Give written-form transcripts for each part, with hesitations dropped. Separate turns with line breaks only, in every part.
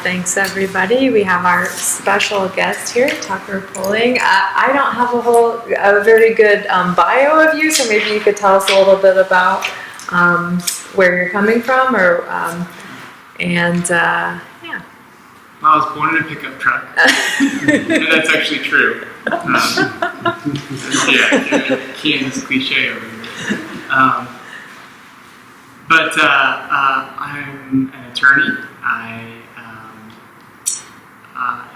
thanks everybody. We have our special guest here, Tucker Pulling. I don't have a very good bio of you, so maybe you could tell us a little bit about where you're coming from, or yeah.
Well, I was born in a pickup truck. And that's actually true. Yeah, Kansas cliche over here. But I'm an attorney. I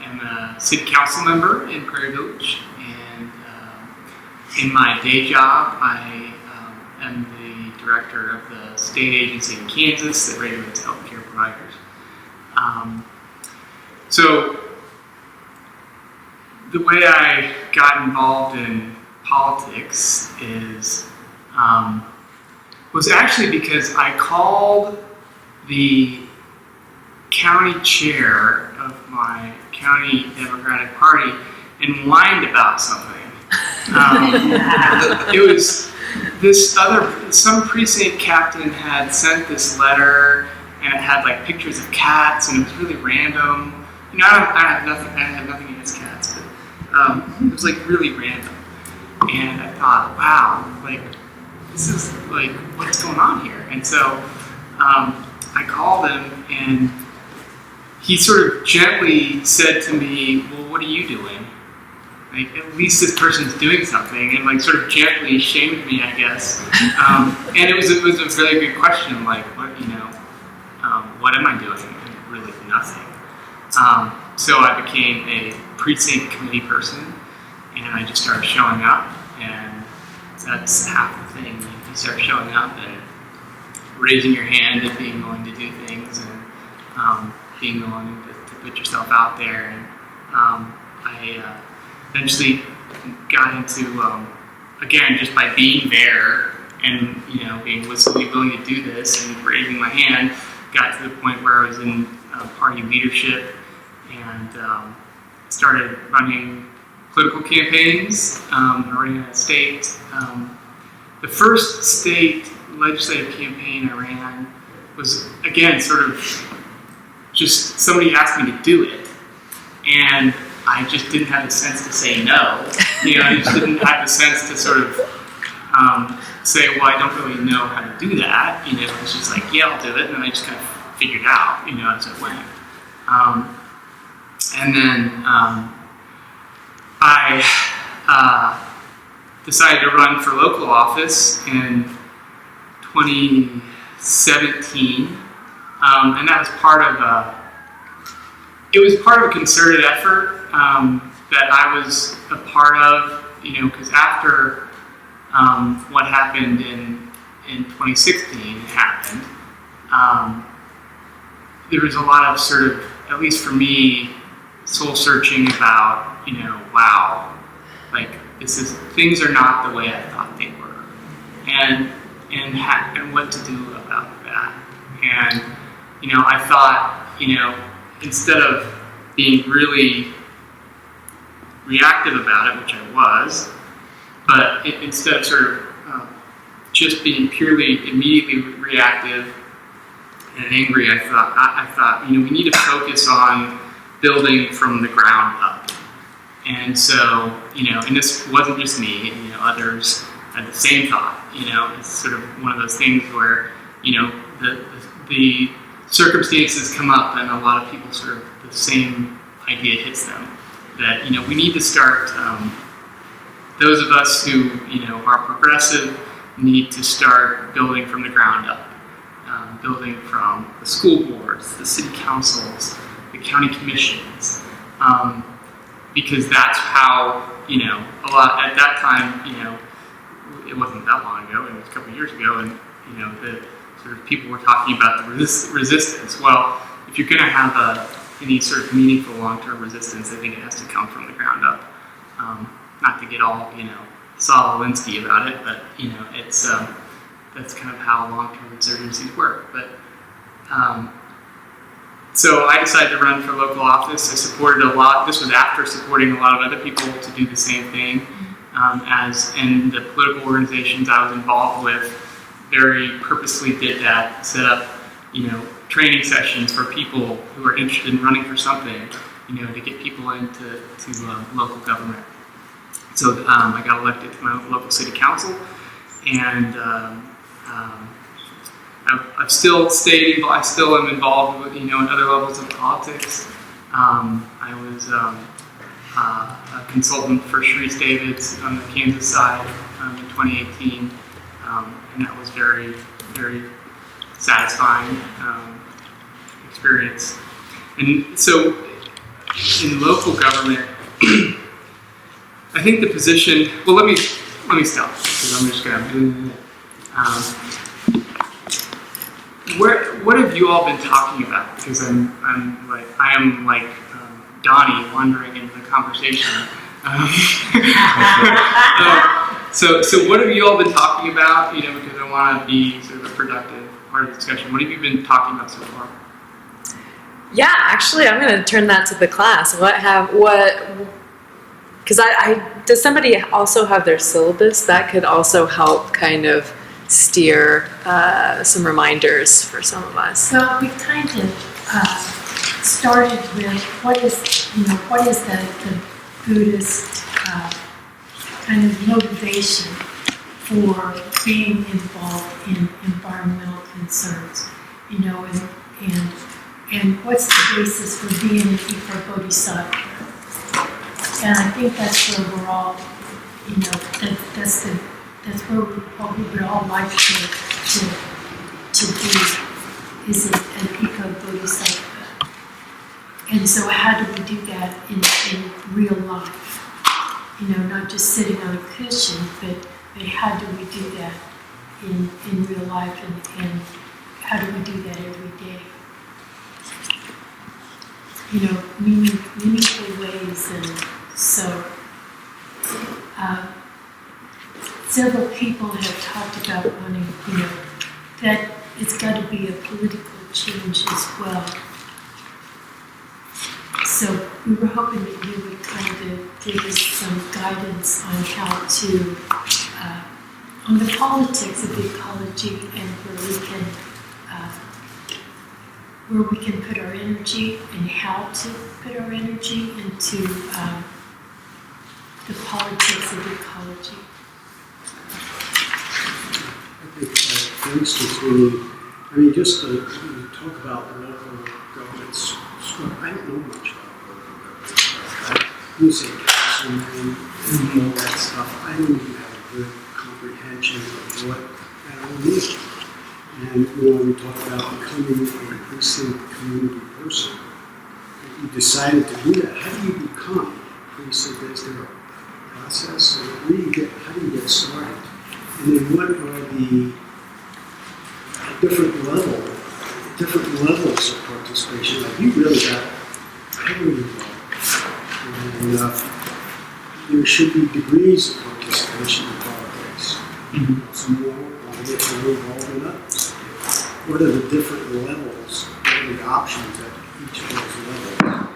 am a city council member in Prairie Village, and in my day job, I am the director of the state agency in Kansas that regulates healthcare providers. So the way I got involved in politics was actually because I called the county chair of my county Democratic Party and whined about something. It was some precinct captain had sent this letter, and it had like pictures of cats, and it was really random. You know, I had nothing against cats, but it was like really random. And I thought, wow, like, this is like, what's going on here? And so I called him, and he sort of gently said to me, well, what are you doing? Like, at least this person's doing something, and like sort of gently shamed me, I guess. And it was a really good question, like, what am I doing? And really nothing. So I became a precinct committee person, and I just started showing up, and that's half the thing. You start showing up and raising your hand and being willing to do things, and being willing to put yourself out there. And I eventually got into, again, just by being there and being willing to do this and raising my hand, got to the point where I was in party leadership, and started running political campaigns, running a state. The first state legislative campaign I ran was, again, sort of just somebody asked me to do it, and I just didn't have the sense to say no. I just didn't have the sense to sort of say, well, I don't really know how to do that. It's just like, yeah, I'll do it, and then I just kind of figured it out, as I went. And then I decided to run for local office in 2017, and that was part of a concerted effort that I was a part of, because after what happened in 2016 happened, there was a lot of sort of, at least for me, soul searching about, wow, like things are not the way I thought they were, and what to do about that. And I thought, instead of being really reactive about it, which I was, but instead of sort of just being purely immediately reactive and angry, I thought, we need to focus on building from the ground up. And so, and this wasn't just me, others had the same thought. It's sort of one of those things where, the circumstances come up, and a lot of people sort of, the same idea hits them, that, we need to start, those of us who, are progressive need to start building from the ground up. Building from the school boards, the city councils, the county commissions, because that's how, a lot, at that time, it wasn't that long ago, it was a couple of years ago, and, the sort of people were talking about the resistance. Well, if you're going to have any sort of meaningful long-term resistance, I think it has to come from the ground up. Not to get all, Saul Alinsky about it, but, it's, that's kind of how long-term insurgencies work. But so I decided to run for local office. I supported a lot. This was after supporting a lot of other people to do the same thing. And the political organizations I was involved with very purposely did that. Set up, training sessions for people who are interested in running for something, to get people into local government. So I got elected to my local city council, and I've still stayed involved. I still am involved with, in other levels of politics. I was a consultant for Sharice Davids on the Kansas side in 2018, and that was very, very satisfying experience. And so, in local government, I think the position. Well, let me stop, because I'm just gonna. What have you all been talking about? Because I am like Donnie wandering into the conversation. So what have you all been talking about? Because I want to be sort of a productive part of the discussion. What have you been talking about so far?
Yeah, actually, I'm going to turn that to the class. Because does somebody also have their syllabus? That could also help kind of steer some reminders for some of us.
Well, we kind of started with what is the Buddhist kind of motivation for being involved in environmental concerns, and what's the basis for being a Bodhisattva. And I think that's where we're all, that's what we would all like to be, is an eco-bodhisattva. And so how do we do that in real life? Not just sitting on a cushion, but how do we do that in real life, and how do we do that every day? Meaningful ways. And so several people have talked about wanting, that it's got to be a political change as well. So we were hoping that you would kind of give us some guidance on how to, on the politics of the ecology, and where we can put our energy and how to put our energy into the politics of the ecology.
I think, for instance, just to talk about local governments, I don't know much about local governments. You say councilman and all that stuff. I don't even have a good comprehension of what that all means. And when we talk about becoming a precinct community person, you decided to do that. How do you become a precinct? Is there a process? Or how do you get started? And then what are the different levels of participation? Like, you really got heavily involved. And there should be degrees of participation in politics. Mm-hmm. Some more want to get more involved in others. What are the different levels? What are the options at each of those levels?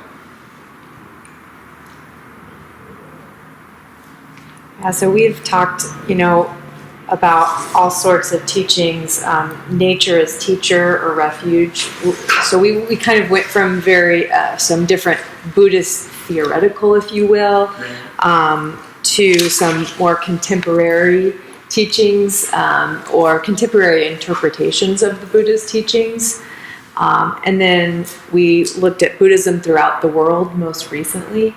Yeah, so we've talked, about all sorts of teachings, nature as teacher or refuge. So we kind of went from some different Buddhist theoretical, if you will, to some more contemporary teachings or contemporary interpretations of the Buddhist teachings. And then we looked at Buddhism throughout the world most recently.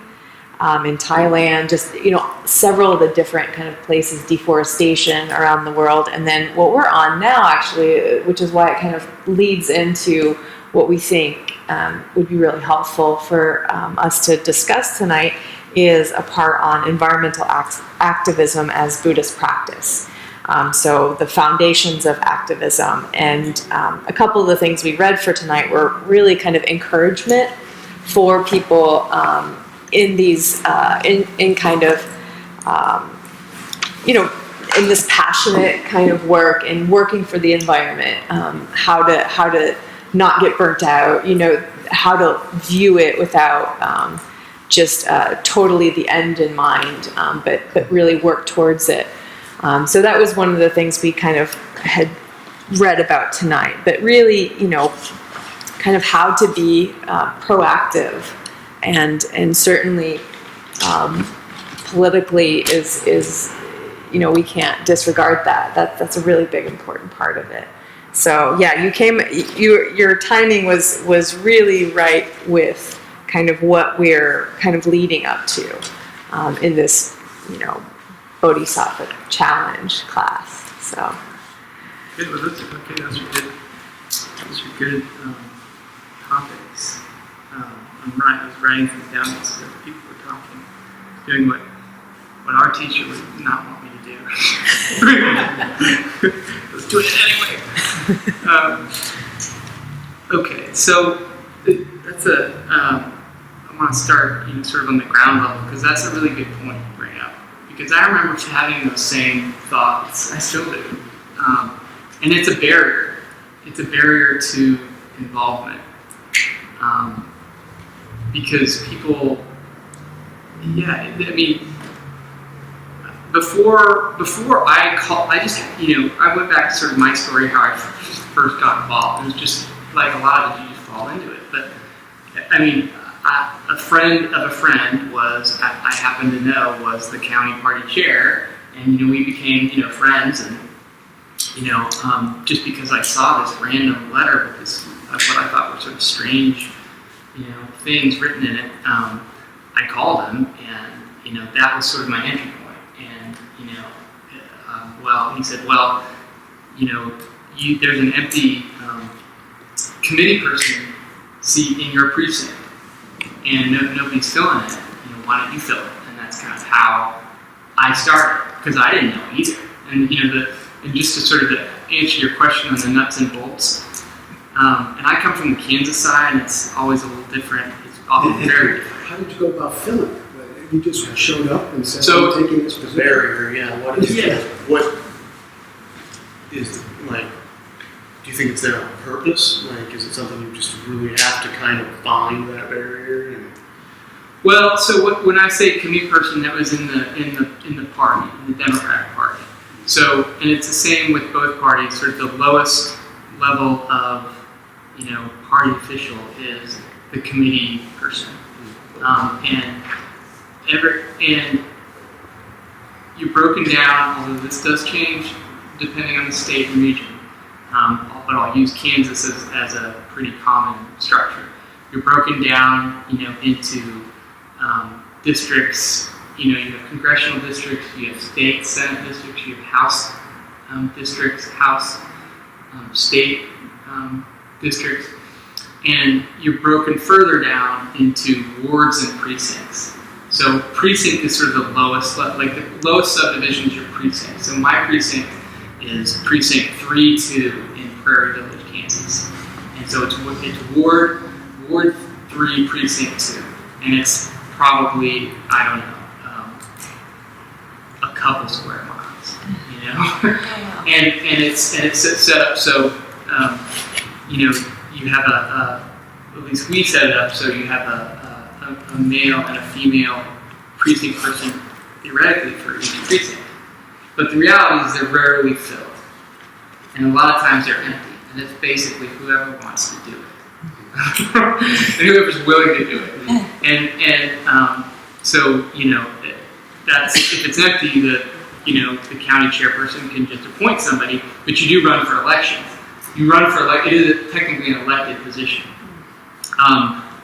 In Thailand, just, several of the different kind of places, deforestation around the world. And then what we're on now, actually, which is why it kind of leads into what we think would be really helpful for us to discuss tonight, is a part on environmental activism as Buddhist practice. So the foundations of activism. And a couple of the things we read for tonight were really kind of encouragement for people in these, in kind of, in this passionate kind of work and working for the environment, how to not get burnt out, how to view it without just totally the end in mind, but really work towards it. So that was one of the things we kind of had read about tonight. But really, kind of how to be proactive, and certainly politically is we can't disregard that. That's a really big important part of it. So yeah, your timing was really right with kind of what we're kind of leading up to in this Bodhisattva Challenge class. So
Good. Well, those are good topics. I was writing things down as people were talking, doing what our teacher would not want me to do. Let's do it anyway. Okay, so that's I want to start sort of on the ground level, because that's a really good point to bring up. Because I remember having those same thoughts. I still do. And it's a barrier. It's a barrier to involvement. Because people, before I went back to sort of my story, how I first got involved. It was just like a lot of it, you just fall into it. But, a friend of a friend I happened to know was the county party chair, and, we became, friends, and, just because I saw this random letter with this, what I thought were sort of strange, things written in it, I called him, and, that was sort of my entry point. And, he said, there's an empty committee person seat in your precinct, and nobody's filling it. Why don't you fill it? And that's kind of how I started, because I didn't know either. And, and just to sort of answer your question on the nuts and bolts, and I come from the Kansas side, and it's always a little different. It's often very different.
How did you go about filling it? You just showed up and said,
So,
I'm taking this position.
Barrier, yeah. What is do you think it's there on purpose? Is it something you just really have to kind of find that barrier?
Well, so when I say committee person, that was in the party, in the Democratic Party. So, and it's the same with both parties. Sort of the lowest level of party official is the committee person, and you're broken down. Although this does change depending on the state and region, but I'll use Kansas as a pretty common structure. You're broken down, into districts. You have congressional districts, you have state senate districts, you have house districts, house state districts, and you're broken further down into wards and precincts. So precinct is sort of the lowest, like the lowest subdivision is your precinct. So my precinct is precinct 3-2 in Prairie Village, Kansas, and so it's Ward 3, precinct 2, and it's probably, I don't know, a couple square miles, and it's set up so you have at least we set it up so you have a male and a female precinct person theoretically for each precinct, but the reality is they're rarely filled, and a lot of times they're empty, and it's basically whoever wants to do it. And whoever's willing to do it, and so that's if it's empty, the county chairperson can just appoint somebody, but you do run for elections. You run for it is technically an elected position.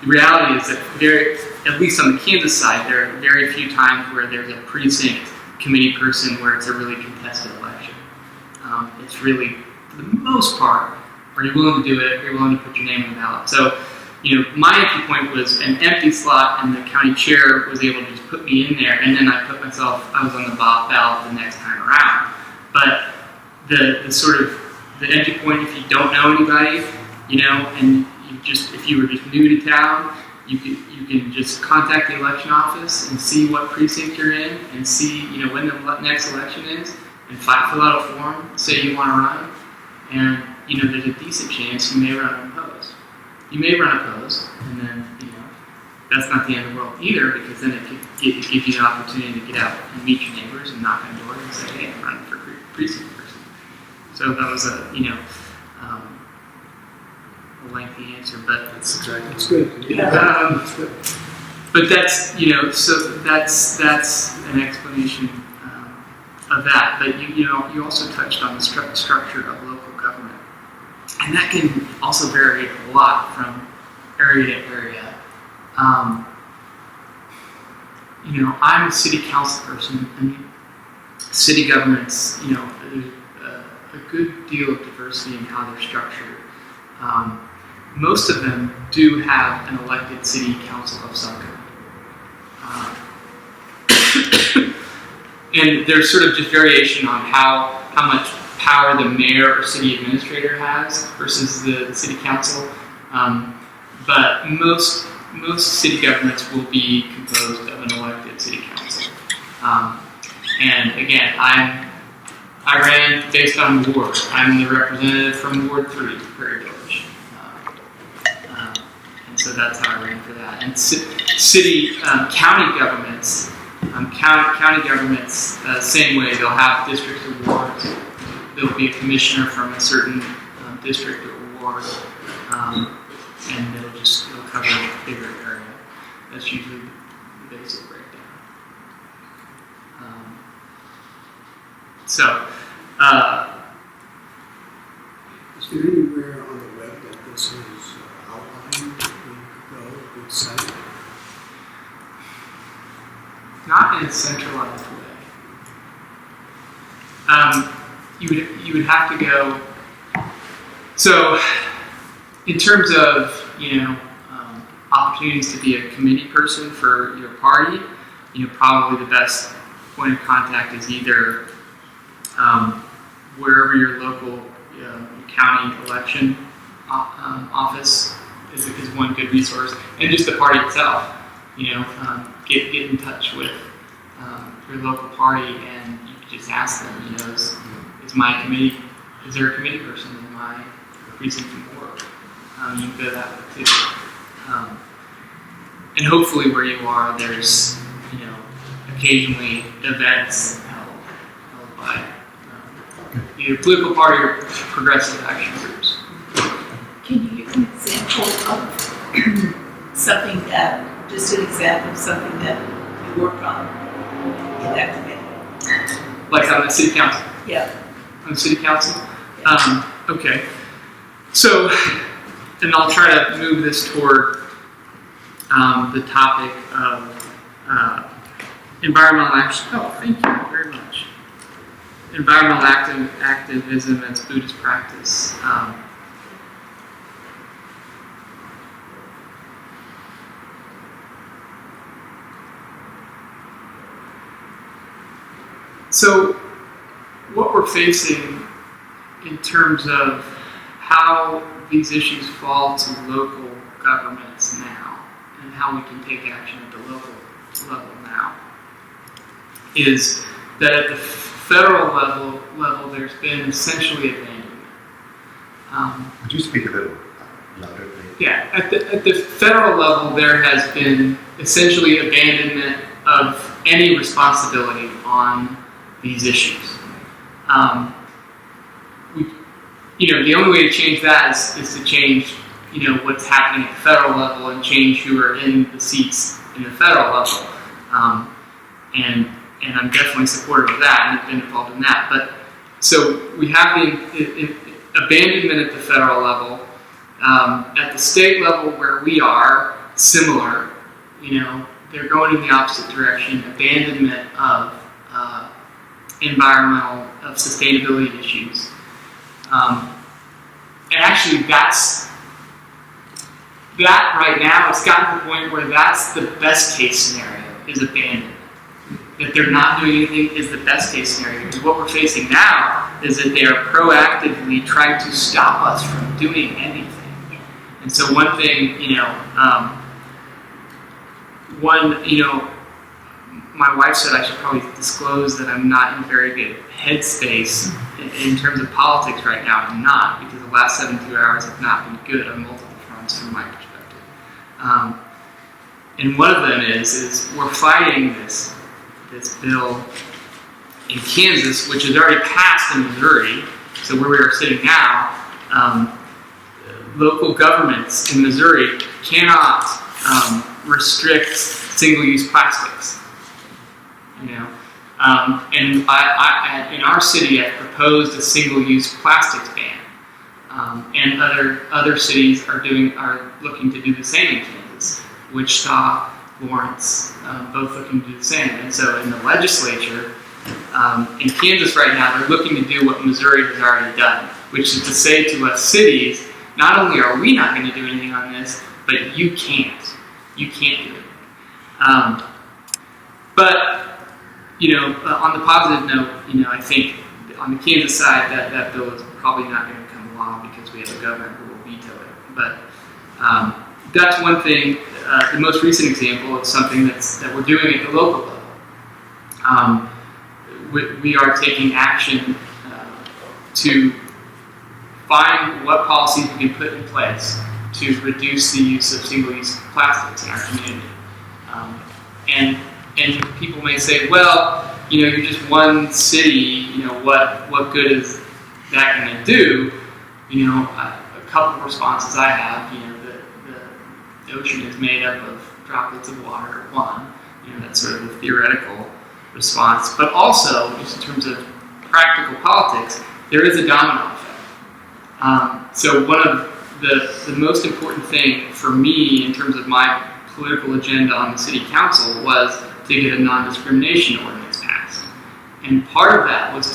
The reality is that at least on the Kansas side, there are very few times where there's a precinct committee person where it's a really contested election. It's really, for the most part, are you willing to do it? Are you willing to put your name on the ballot? So, my entry point was an empty slot, and the county chair was able to just put me in there, and then I was on the ballot the next time around. But the entry point, if you don't know anybody, and if you were just new to town, you can just contact the election office and see what precinct you're in, and see when the next election is, and fill out a form, say you want to run, and there's a decent chance you may run unopposed. You may run opposed, and then that's not the end of the world either, because then it could give you the opportunity to get out and meet your neighbors and knock on doors and say, hey, I'm running for precinct person. So that was lengthy answer, but
That's exactly.
That's good.
Yeah.
That's good.
but that's so that's an explanation of that. But you also touched on the structure of local government, and that can also vary a lot from area to area. I'm a city council person. I mean, city governments, there's a good deal of diversity in how they're structured. Most of them do have an elected city council of some kind. And there's sort of just variation on how much power the mayor or city administrator has versus the city council. But most city governments will be composed of an elected city council. And again, I ran based on ward. I'm the representative from Ward 3, Prairie Village. And so that's how I ran for that. And county governments, same way, they'll have districts or wards. There'll be a commissioner from a certain district or ward, and it'll cover a bigger area. That's usually the basic breakdown.
Is there anywhere on the web that this is outlined where you could go, a good site?
Not in a centralized way. You would have to go. So, in terms of opportunities to be a committee person for your party, probably the best point of contact is either wherever your local county election office is one good resource, and just the party itself. Get in touch with your local party, and you can just ask them. Is my committee? Is there a committee person in my precinct and ward? You can go that way too. And hopefully, where you are, there's occasionally events held by either political party or progressive action groups.
Can you give an example of something just an example of something that you work on in that committee?
Like on the city council?
Yeah.
On the city council? Okay. So, and I'll try to move this toward the topic of environmental action. Oh, thank you very much. Environmental activism as Buddhist practice. So, what we're facing in terms of how these issues fall to local governments now, and how we can take action at the local level now, is that at the federal level there's been essentially abandonment.
Could you speak a little louder, please?
Yeah, at the federal level there has been essentially abandonment of any responsibility on these issues. The only way to change that is to change, what's happening at the federal level and change who are in the seats in the federal level. And I'm definitely supportive of that and have been involved in that. But so we have the abandonment at the federal level. At the state level where we are, similar. They're going in the opposite direction. Abandonment of environmental, of sustainability issues. And actually that right now, it's gotten to the point where that's the best case scenario, is abandonment. That they're not doing anything is the best case scenario, because what we're facing now is that they are proactively trying to stop us from doing anything. And so one thing, my wife said I should probably disclose that I'm not in a very good headspace in terms of politics right now. I'm not, because the last 72 hours have not been good on multiple fronts from my perspective. And one of them is we're fighting this bill in Kansas, which has already passed in Missouri. So where we are sitting now, local governments in Missouri cannot restrict single-use plastics. You know, and I in our city, I proposed a single-use plastics ban, and other cities are looking to do the same in Kansas. Wichita, Lawrence, both looking to do the same. And so in the legislature in Kansas right now, they're looking to do what Missouri has already done, which is to say to us cities, not only are we not going to do anything on this, but you can't. You can't do it. But, you know, on the positive note, you know, I think on the Kansas side, that bill is probably not going to become law because we have a governor who will veto it. But that's one thing. The most recent example is something that we're doing at the local level. We are taking action to find what policies we can put in place to reduce the use of single-use plastics in our community. And people may say, well, you know, you're just one city, you know, what good is that going to do? You know, a couple of responses I have, you know, the ocean is made up of droplets of water, one, you know, that's sort of a theoretical response, but also, just in terms of practical politics, there is a domino effect. So one of the most important thing for me in terms of my political agenda on the city council was to get a non-discrimination ordinance passed. And part of that was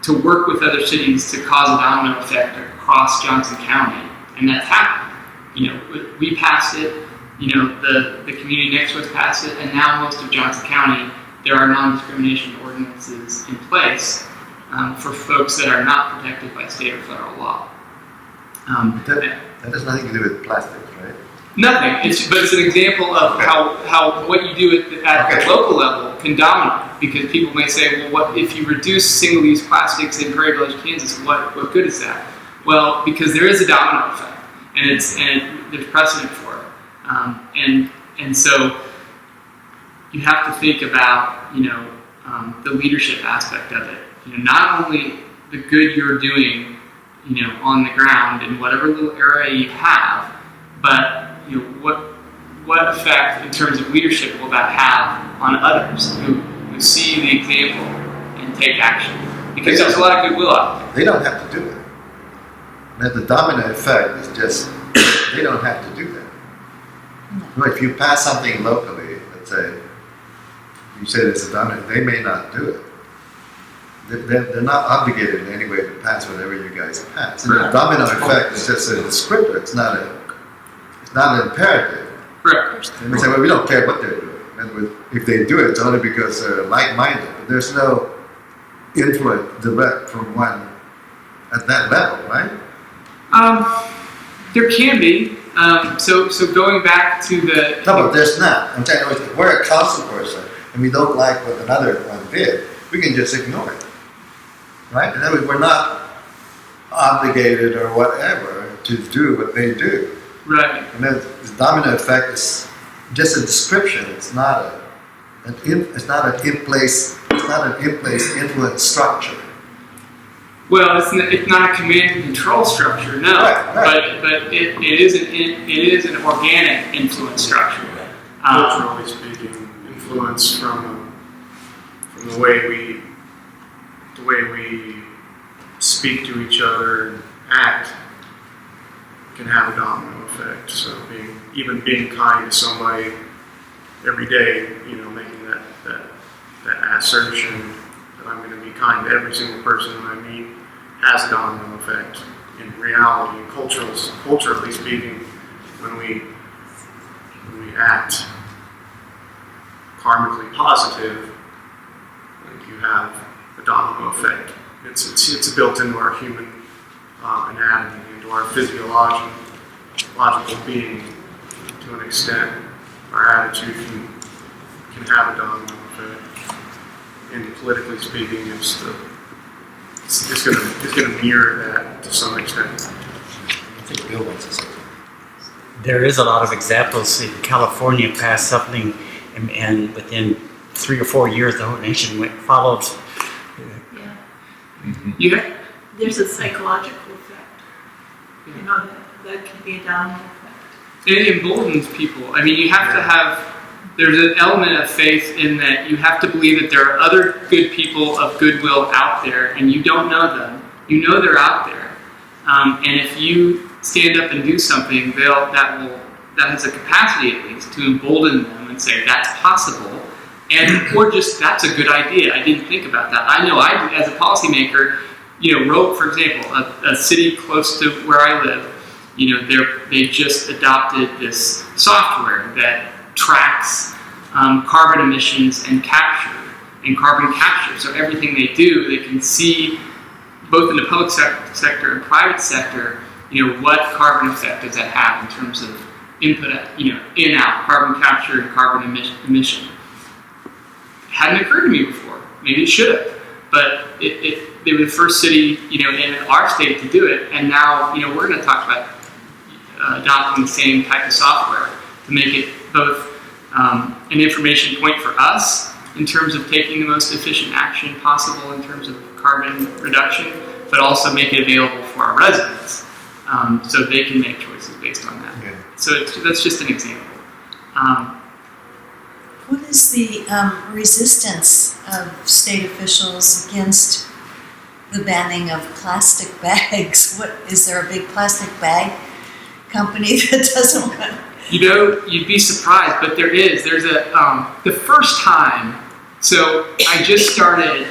to work with other cities to cause a domino effect across Johnson County. And that's happened. You know, we passed it, you know, the community next to us passed it, and now most of Johnson County, there are non-discrimination ordinances in place for folks that are not protected by state or federal law.
That has nothing to do with plastics, right?
Nothing, but it's an example of how what you do at the local level can dominate, because people may say, well, what if you reduce single-use plastics in Prairie Village, Kansas, what good is that? Well, because there is a domino effect, and there's precedent for it, and so you have to think about, you know, the leadership aspect of it. You know, not only the good you're doing, you know, on the ground in whatever little area you have, but you know, what effect in terms of leadership will that have on others who see the example and take action? Because there's a lot of goodwill out there.
They don't have to do it. But the domino effect is just, they don't have to do that. No. If you pass something locally, let's say, you say it's a domino, they may not do it. They're not obligated in any way to pass whatever you guys pass. And the domino effect is just a descriptor, it's not an imperative.
Right.
And we say, well, we don't care what they're doing. And if they do it, it's only because they're like-minded. But there's no influence direct from one at that level, right?
There can be. So going back to the...
No, but there's not. I'm saying, if we're a council person and we don't like what another one did, we can just ignore it. Right? And then we're not obligated or whatever to do what they do.
Right.
And then the domino effect is just a description. It's not an in place influence structure.
Well, it's not a command and control structure, no.
Right.
But it is an organic influence structure.
Culturally speaking, influence from the way we speak to each other and act can have a domino effect. So being kind to somebody every day, you know, making that assertion that I'm going to be kind to every single person that I meet has a domino effect in reality. And culturally speaking, when we act karmically positive, like you have a domino effect. It's built into our human anatomy, into our physiological being to an extent. Our attitude can have a domino effect. And politically speaking, it's going to mirror that to some extent.
I think Bill wants to say something.
There is a lot of examples. In California passed something, and within 3 or 4 years, the whole nation followed.
Yeah.
Yeah.
There's a psychological effect. You know, that could be a domino effect.
It emboldens people. I mean, you have to have, there's an element of faith in that you have to believe that there are other good people of goodwill out there, and you don't know them. You know they're out there. And if you stand up and do something, that has a capacity at least to embolden them and say, that's possible. And, or just, that's a good idea. I didn't think about that. I know I, as a policymaker, wrote, for example, a city close to where I live, they just adopted this software that tracks carbon emissions and carbon capture. So everything they do, they can see, both in the public sector and private sector, what carbon effect does that have in terms of input, in, out, carbon capture and carbon emission. Hadn't occurred to me before. Maybe it should have, but they were the first city, in our state to do it, and now, we're going to talk about adopting the same type of software to make it both an information point for us in terms of taking the most efficient action possible in terms of carbon reduction, but also make it available for our residents so they can make choices based on that.
Yeah.
So that's just an example.
What is the resistance of state officials against the banning of plastic bags? Is there a big plastic bag company that doesn't want?
You'd be surprised, but there is. There's the first time. So I just started.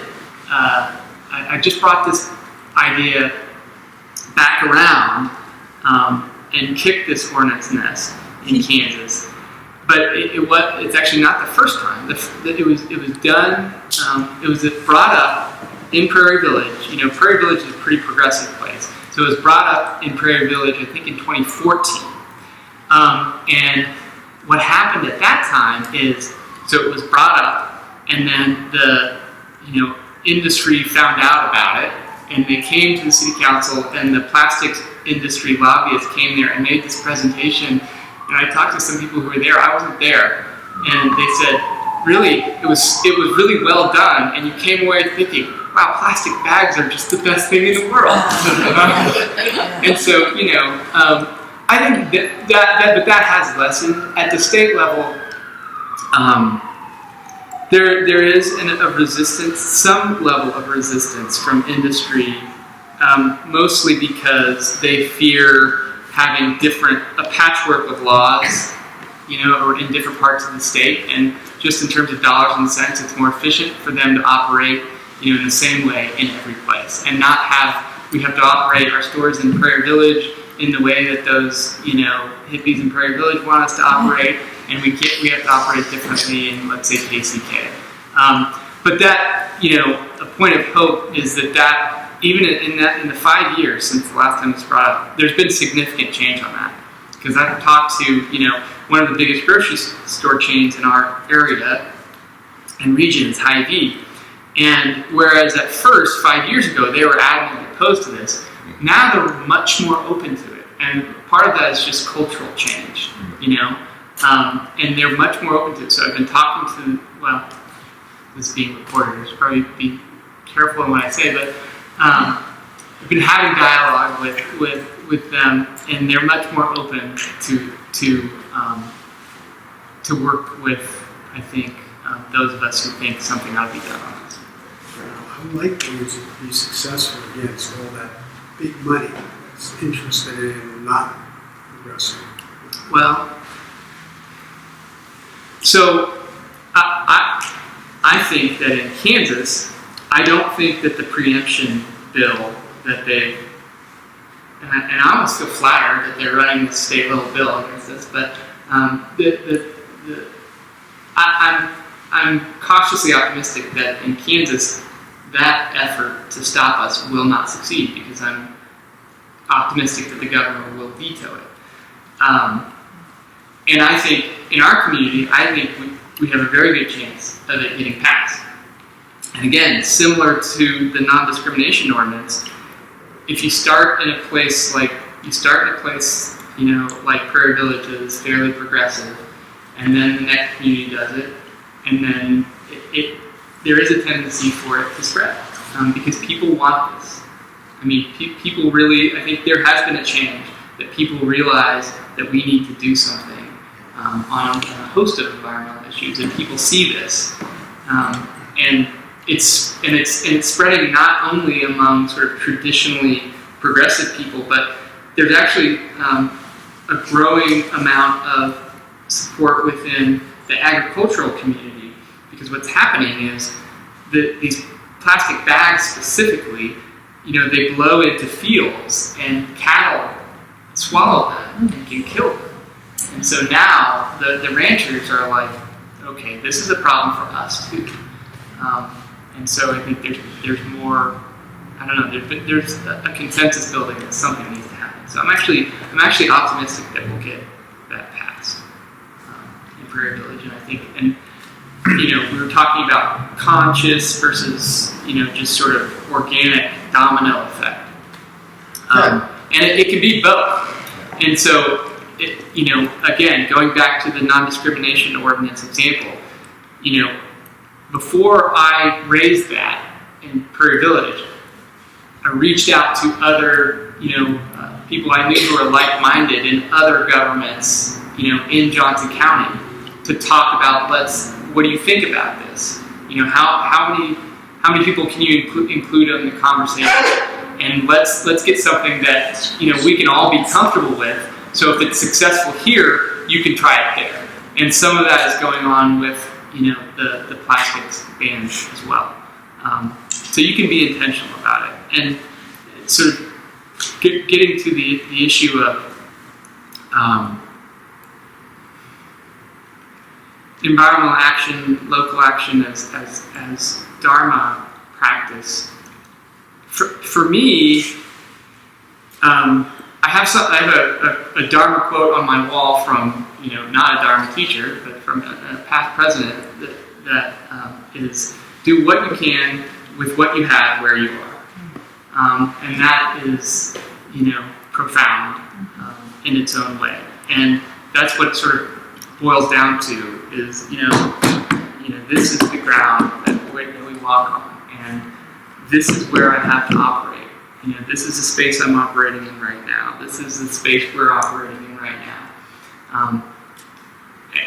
I just brought this idea back around and kicked this hornet's nest in Kansas. But it's actually not the first time. It was done. It was brought up in Prairie Village. Prairie Village is a pretty progressive place, so it was brought up in Prairie Village, I think, in 2014. And what happened at that time is, so it was brought up, and then the industry found out about it, and they came to the city council, and the plastics industry lobbyists came there and made this presentation. And I talked to some people who were there. I wasn't there, and they said, "Really, it was really well done." And you came away thinking, "Wow, plastic bags are just the best thing in the world." And so, I think but that has lessened at the state level. There is a resistance, some level of resistance from industry, mostly because they fear having a patchwork of laws, or in different parts of the state, and just in terms of dollars and cents, it's more efficient for them to operate, in the same way in every place, and not we have to operate our stores in Prairie Village in the way that those, hippies in Prairie Village want us to operate, and we have to operate differently in, let's say, KCK. But that, a point of hope is that even in the 5 years since the last time it's brought up, there's been significant change on that. Because I've talked to, one of the biggest grocery store chains in our area and region is Hy-Vee. And whereas at first, 5 years ago, they were adamantly opposed to this, now they're much more open to it. And part of that is just cultural change, and they're much more open to it. So I've been talking to, this is being recorded, I should probably be careful in what I say, but I've been having dialogue with them, and they're much more open to work with, I think, those of us who think something ought to be done on this.
I would like those to be successful against all that big money that's interested in not progressing.
Well, so I think that in Kansas, I don't think that the preemption bill that they, and I almost feel flattered that they're running this state level bill against this, but I'm cautiously optimistic that in Kansas, that effort to stop us will not succeed, because I'm optimistic that the governor will veto it. And I think in our community, I think we have a very good chance of it getting passed. And again, similar to the non-discrimination ordinance, if you start in a place like Prairie Village is fairly progressive, and then the next community does it, and then there is a tendency for it to spread, because people want this. I mean, people really, I think there has been a change that people realize that we need to do something on a host of environmental issues, and people see this, and it's spreading not only among sort of traditionally progressive people, but there's actually a growing amount of support within the agricultural community, because what's happening is that these plastic bags specifically, they blow into fields and cattle swallow them and can kill them. And so now the ranchers are like, okay, this is a problem for us too. And so I think there's more, I don't know, there's a consensus building that something needs to happen. So I'm actually optimistic that we'll get that passed in Prairie Village. And I think, we were talking about conscious versus, just sort of organic domino effect. And it can be both. And so, again, going back to the non-discrimination ordinance example, before I raised that in Prairie Village, I reached out to other, people I knew who were like-minded in other governments, in Johnson County, to talk about what do you think about this? How many people can you include in the conversation? And let's get something that we can all be comfortable with. So if it's successful here, you can try it there. And some of that is going on with the plastics ban as well. So you can be intentional about it. And sort of getting to the issue of environmental action, local action as Dharma practice. For me, I have a Dharma quote on my wall from not a Dharma teacher, but from a past president that is, do what you can with what you have where you are, and that is profound in its own way, and that's what it sort of boils down to is this is the ground that we walk on, and this is where I have to operate. This is the space I'm operating in right now. This is the space we're operating in right now.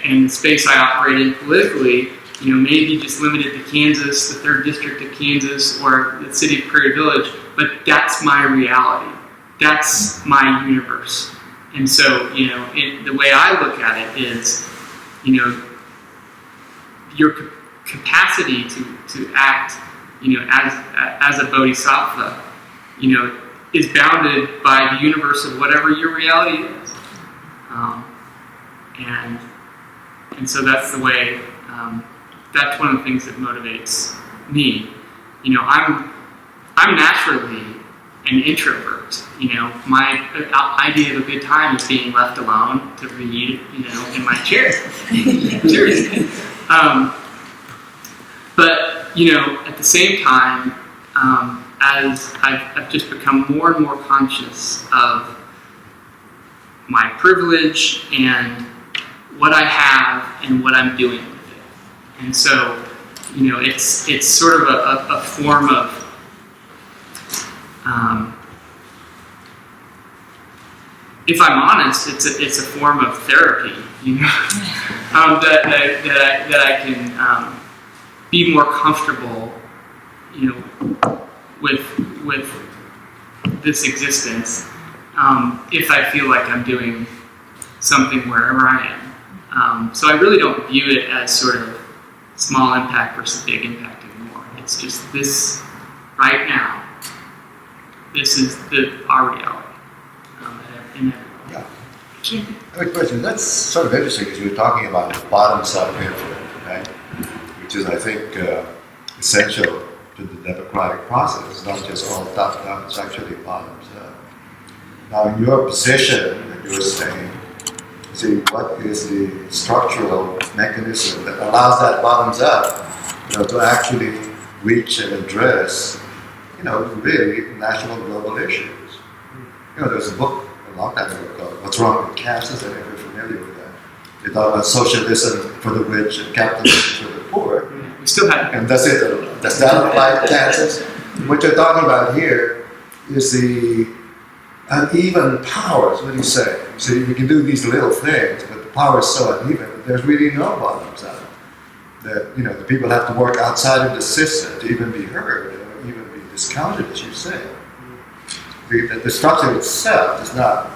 And the space I operate in politically, may be just limited to Kansas, the 3rd District of Kansas, or the city of Prairie Village, but that's my reality. That's my universe. And so, the way I look at it is, your capacity to act, as a bodhisattva, is bounded by the universe of whatever your reality is. And so that's the way, that's one of the things that motivates me. I'm naturally an introvert. My idea of a good time is being left alone to read, in my chair. Seriously. But, at the same time, as I've just become more and more conscious of my privilege and what I have and what I'm doing with it. And so, it's sort of a form of if I'm honest, it's a form of therapy, that I can be more comfortable, with this existence, if I feel like I'm doing something wherever I am. So I really don't view it as sort of small impact versus big impact anymore. It's just this right now. This is our reality.
Yeah. I have a question. That's sort of interesting because we're talking about bottoms-up influence, right? Which is, I think, essential to the democratic process. It's not just all top-down, it's actually bottoms-up. Now, in your position, you're saying, see, what is the structural mechanism that allows that bottoms-up, to actually reach and address, really national global issues. There's a book a long time ago called What's Wrong with Castes, I don't know if you're familiar with that. They talk about socialism for the rich and capitalism for the poor.
We still have.
And does that apply to Kansas? What you're talking about here is the uneven powers. What do you say? You say we can do these little things, but the power is so uneven that there's really no bottoms up. That, you know, the people have to work outside of the system to even be heard, or even be discounted, as you say. The structure itself does not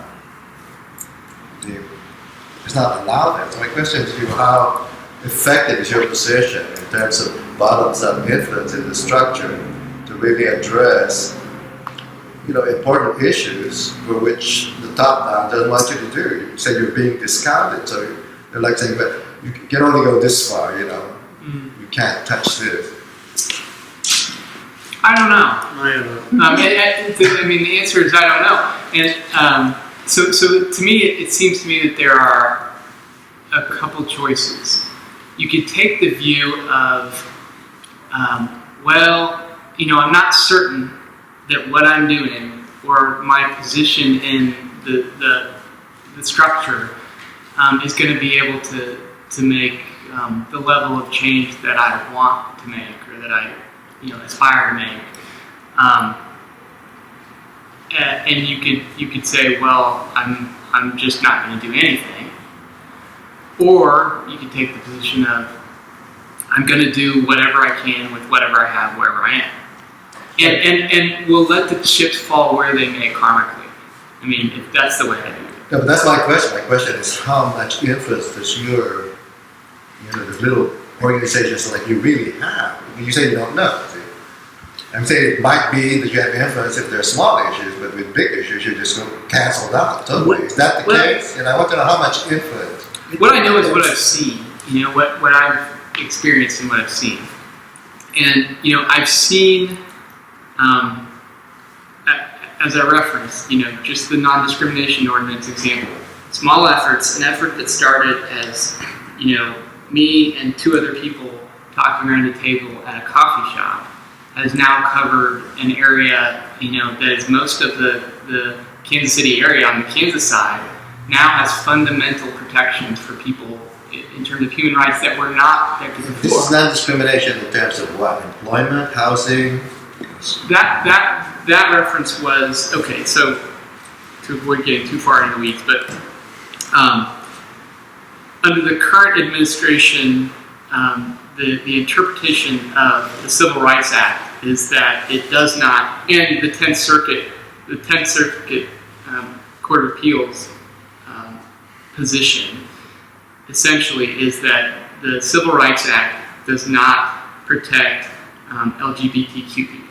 allow that. So my question to you, how effective is your position in terms of bottoms-up influence in the structure to really address, you know, important issues for which the top-down doesn't want you to do? You say you're being discounted, so they're like saying, but you can only go this far, you know. You can't touch this.
I don't know. I mean, the answer is I don't know. And so to me, it seems to me that there are a couple choices. You could take the view of, well, you know, I'm not certain that what I'm doing or my position in the structure is going to be able to make the level of change that I want to make or that I, you know, aspire to make. And you could say, well, I'm just not going to do anything. Or you could take the position of, I'm going to do whatever I can with whatever I have, wherever I am. And we'll let the chips fall where they may karmically. I mean, if that's the way I do it.
No, but that's my question. My question is, how much influence does your, you know, the little organizations like you really have? You say you don't know. See? I'm saying it might be that you have influence if they're small issues, but with big issues, you're just canceled out totally. Is that the case? And I want to know how much influence.
What I know is what I've seen. You know, what I've experienced and what I've seen. And, you know, I've seen, as I referenced, you know, just the non-discrimination ordinance example. Small efforts, an effort that started as, you know, me and two other people talking around a table at a coffee shop has now covered an area, you know, that is most of the Kansas City area on the Kansas side now has fundamental protections for people in terms of human rights that were not protected before.
This is non-discrimination in terms of what? Employment, housing?
That reference was, okay, so to avoid getting too far into the weeds, but under the current administration, the interpretation of the Civil Rights Act is that it does not, and the 10th Circuit Court of Appeals position essentially is that the Civil Rights Act does not protect LGBTQ people.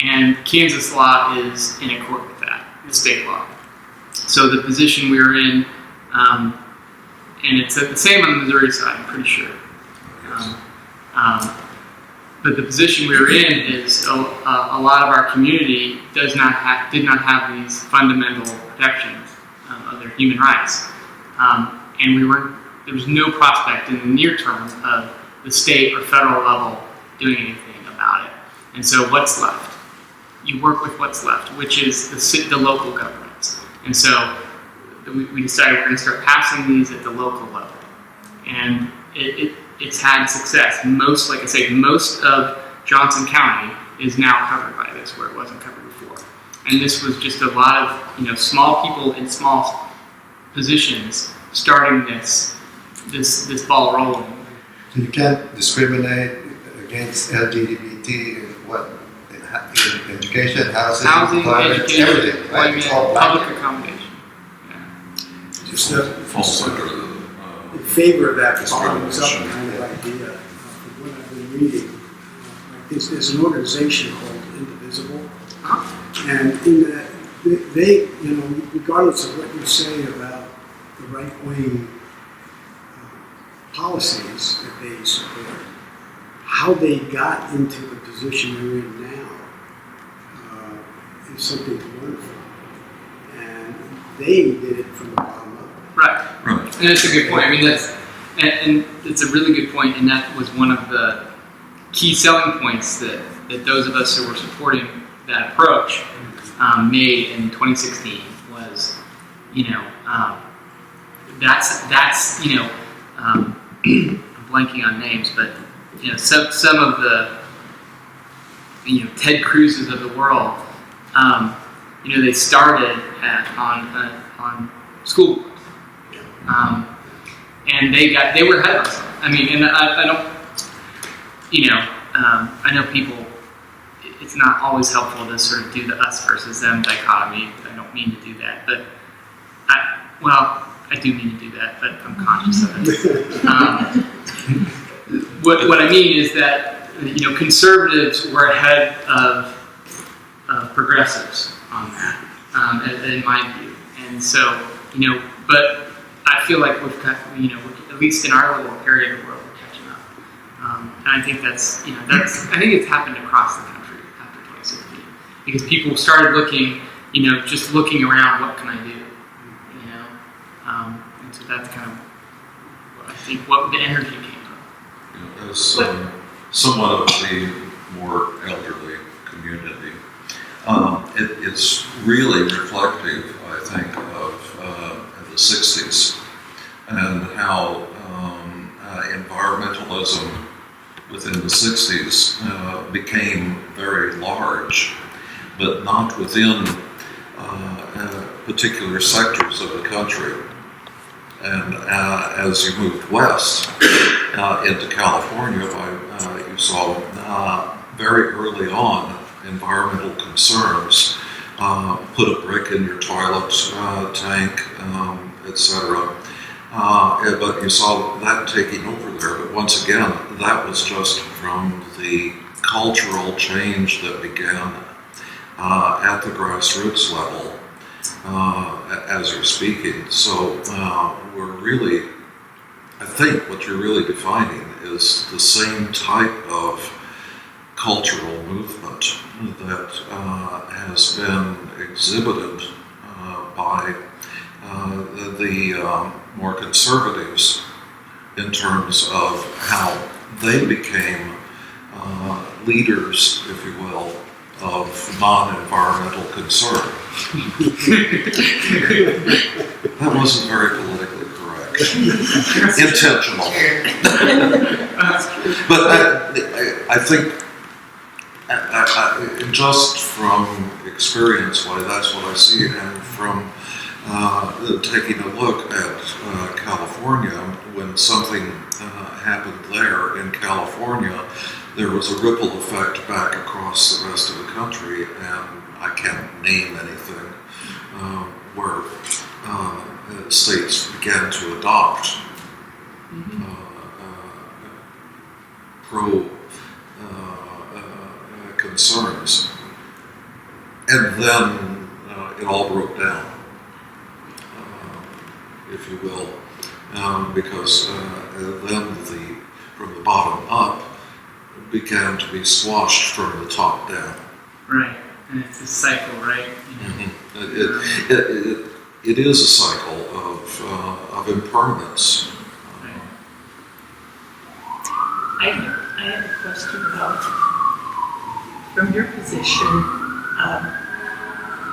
And Kansas law is in accord with that, the state law. So the position we were in, and it's the same on the Missouri side, I'm pretty sure. But the position we were in is a lot of our community did not have these fundamental protections of their human rights. And there was no prospect in the near term of the state or federal level doing anything about it. And so what's left? You work with what's left, which is the local governments. And so we decided we're going to start passing these at the local level. And it's had success. Most of Johnson County is now covered by this, where it wasn't covered before. And this was just a lot of, you know, small people in small positions starting this ball rolling.
So you can't discriminate against LGBT in what? In education, housing,
education,
everything, right? It's all
public accommodation. Yeah.
Just
falls under
in favor of that
this
bottoms up
regulation.
kind of idea. From what I've been reading, there's an organization called Indivisible, and in that they, you know, regardless of what you say about the right-wing policies that they support, how they got into the position they're in now is something to learn from. And they did it from the bottom up.
Right.
Right.
And that's a good point. I mean, and it's a really good point, and that was one of the key selling points that those of us who were supporting that approach made in 2016 was, you know, that's you know, I'm blanking on names, but you know, some of the, you know, Ted Cruz's of the world they started on school board. And they were ahead of us. I mean, and I don't, I know people, it's not always helpful to sort of do the us versus them dichotomy. I don't mean to do that, but I do mean to do that, but I'm conscious of it. What I mean is that, conservatives were ahead of progressives on that, in my view. And so, but I feel like we've got, at least in our little area of the world, we're catching up. And I think I think it's happened across the country after 2016. Because people started looking, just looking around, what can I do? And so that's kind of what the energy came from.
As somewhat of the more elderly community, it's really reflective, I think, of the 60s and how environmentalism within the 60s became very large, but not within particular sectors of the country. And as you moved west into California, you saw very early on environmental concerns put a brick in your toilet tank, etc. But you saw that taking over there. But once again, that was just from the cultural change that began at the grassroots level. As you're speaking. So we're really, I think what you're really defining is the same type of cultural movement that has been exhibited by the more conservatives in terms of how they became leaders, if you will, of non-environmental concern. That wasn't very politically correct. Intentional. But I think, just from experience, that's what I see, and from taking a look at California, when something happened there in California, there was a ripple effect back across the rest of the country, and I can't name anything where states began to adopt pro concerns, and then it all broke down, if you will, because then from the bottom up began to be squashed from the top down.
Right, and it's a cycle, right?
It is a cycle of impermanence.
I have a question about, from your position,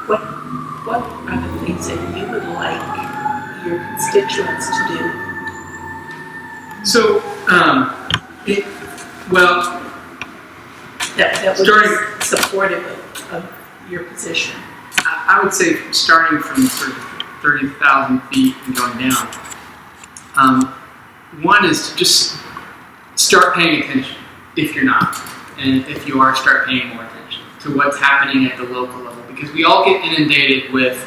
what are the things that you would like your constituents to do?
So,
that would be supportive of your position.
I would say starting from sort of 30,000 feet and going down. One is to just start paying attention, if you're not. And if you are, start paying more attention to what's happening at the local level. Because we all get inundated with,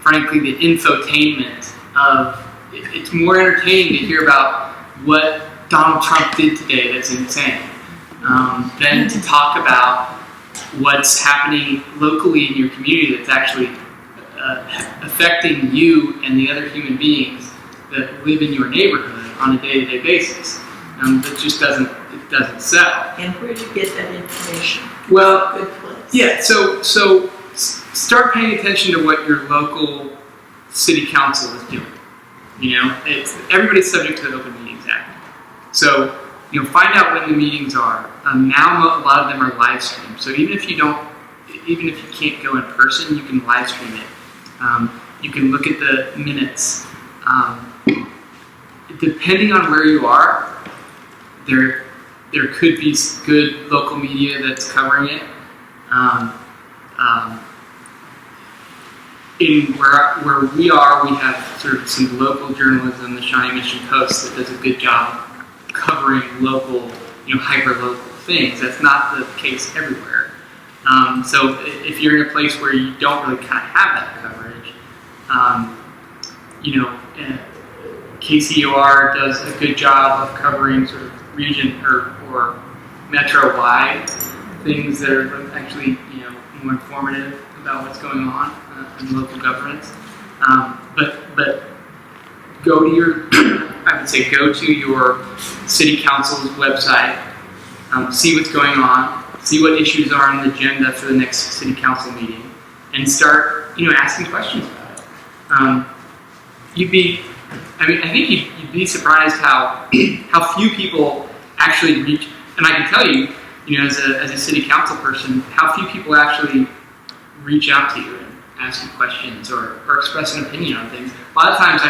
frankly, the infotainment of, it's more entertaining to hear about what Donald Trump did today that's insane, than to talk about what's happening locally in your community that's actually affecting you and the other human beings that live in your neighborhood on a day-to-day basis. That just doesn't sell.
And where do you get that information?
Well,
Good place.
yeah, so start paying attention to what your local city council is doing. Everybody's subject to the Open Meetings Act. So, find out when the meetings are. Now a lot of them are live streamed. So even if you can't go in person, you can live stream it. You can look at the minutes. Depending on where you are, there could be good local media that's covering it. in where we are, we have sort of some local journalism, the Shawnee Mission Post, that does a good job covering local, hyper-local things. That's not the case everywhere. So if you're in a place where you don't really kind of have that coverage, KCOR does a good job of covering sort of region or metro-wide things that are actually, more informative about what's going on in local governance. But go to your, I would say, go to your city council's website, see what's going on, see what issues are on the agenda for the next city council meeting, and start, asking questions about it. I think you'd be surprised how few people actually reach, and I can tell you, as a city council person, how few people actually reach out to you and ask you questions or express an opinion on things. A lot of times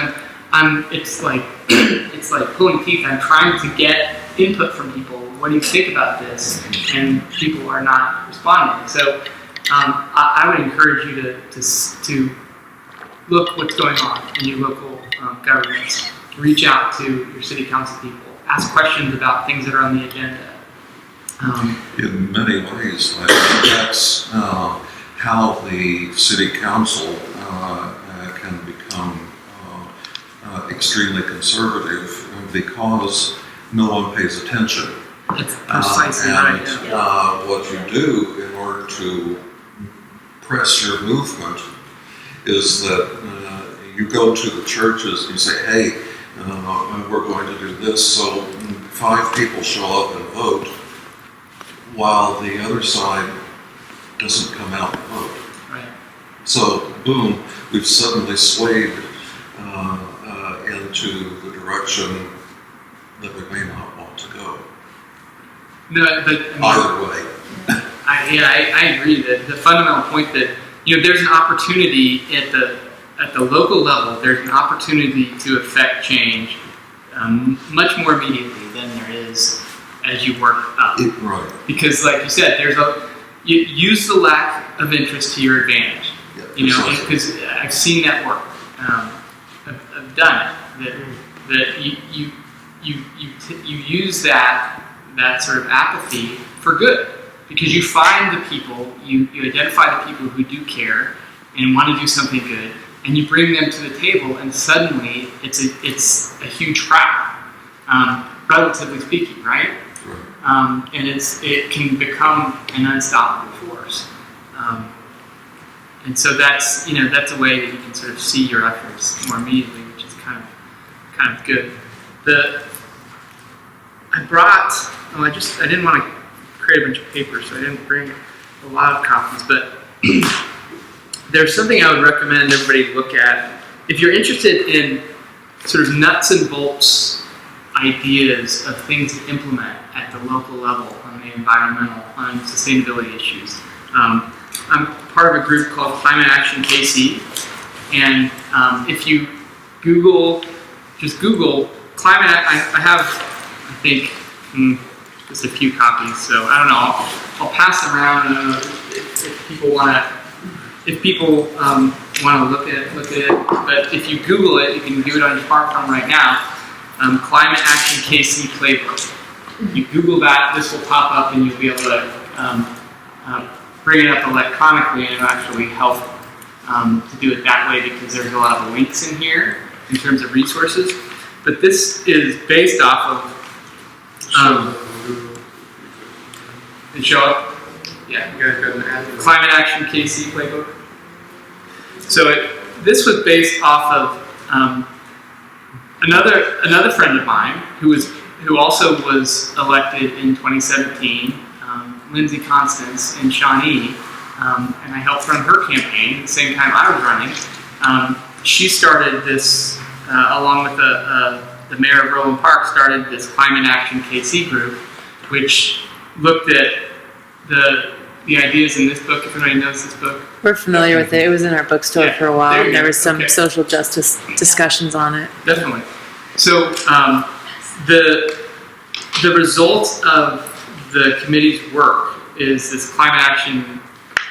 it's like pulling teeth. I'm trying to get input from people. What do you think about this? And people are not responding. So I would encourage you to look what's going on in your local governments. Reach out to your city council people. Ask questions about things that are on the agenda.
In many ways, I think that's how the city council can become extremely conservative because no one pays attention.
It's precisely right.
And what you do in order to press your movement is that you go to the churches and you say, hey, we're going to do this, so 5 people show up and vote, while the other side doesn't come out and vote.
Right.
So, boom, we've suddenly swayed into the direction that we may not want to go.
No, but
Either way.
I agree that the fundamental point that there's an opportunity at the local level. There's an opportunity to affect change much more immediately than there is as you work up.
Right.
Because, like you said, you use the lack of interest to your advantage.
Yeah,
because I've seen that work. I've done it. That you use that sort of apathy for good, because you find the people, you identify the people who do care and want to do something good, and you bring them to the table, and suddenly it's a huge crowd, relatively speaking, right? And it can become an unstoppable force. And so that's a way that you can sort of see your efforts more immediately, which is kind of good. I didn't want to create a bunch of papers, so I didn't bring a lot of copies, but there's something I would recommend everybody look at. If you're interested in sort of nuts and bolts ideas of things to implement at the local level on the environmental, on sustainability issues, I'm part of a group called Climate Action KC, and if you just Google climate, I have, I think, just a few copies, so I don't know, I'll pass them around if people want to look at it, but if you Google it, you can do it on your smartphone right now, Climate Action KC Playbook. You Google that, this will pop up and you'll be able to bring it up electronically, and it'll actually help to do it that way, because there's a lot of links in here in terms of resources. But this is based off of and show up. Yeah, you guys go to the Climate Action KC Playbook. So this was based off of another friend of mine who also was elected in 2017. Lindsay Constance in Shawnee, and I helped run her campaign at the same time I was running. She started this, along with the mayor of Roland Park, started this Climate Action KC group, which looked at the ideas in this book. If anybody knows this book.
We're familiar with it. It was in our bookstore for a while. There was some
Okay.
social justice discussions on it.
Definitely. So the result of the committee's work is this Climate Action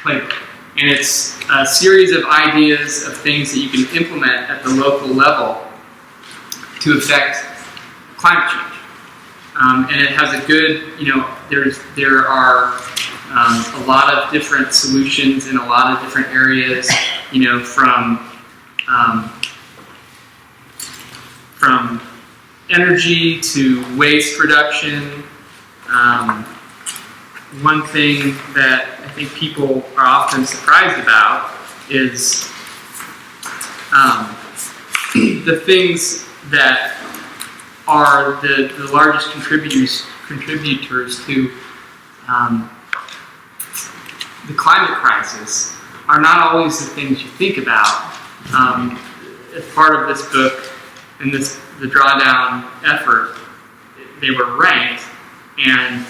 Playbook. And it's a series of ideas of things that you can implement at the local level to affect climate change. And it has a good, there are a lot of different solutions in a lot of different areas, from energy to waste reduction. One thing that I think people are often surprised about is the things that are the largest contributors to the climate crisis are not always the things you think about. As part of this book and the drawdown effort, they were ranked, and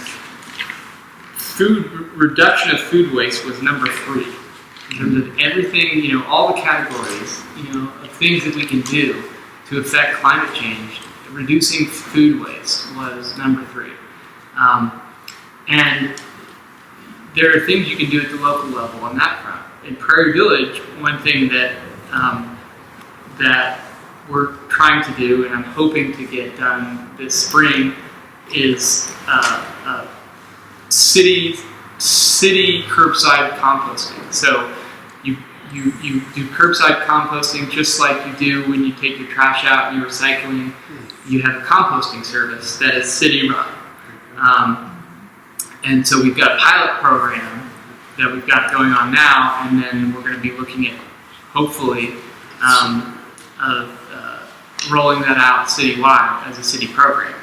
reduction of food waste was number 3 in terms of everything, all the categories, of things that we can do to affect climate change. Reducing food waste was number 3. And there are things you can do at the local level on that front. In Prairie Village, one thing that that we're trying to do, and I'm hoping to get done this spring, is city curbside composting. So you do curbside composting just like you do when you take your trash out and you're recycling. You have a composting service that is city run. And so we've got a pilot program that we've got going on now, and then we're going to be looking at, hopefully, rolling that out citywide as a city program.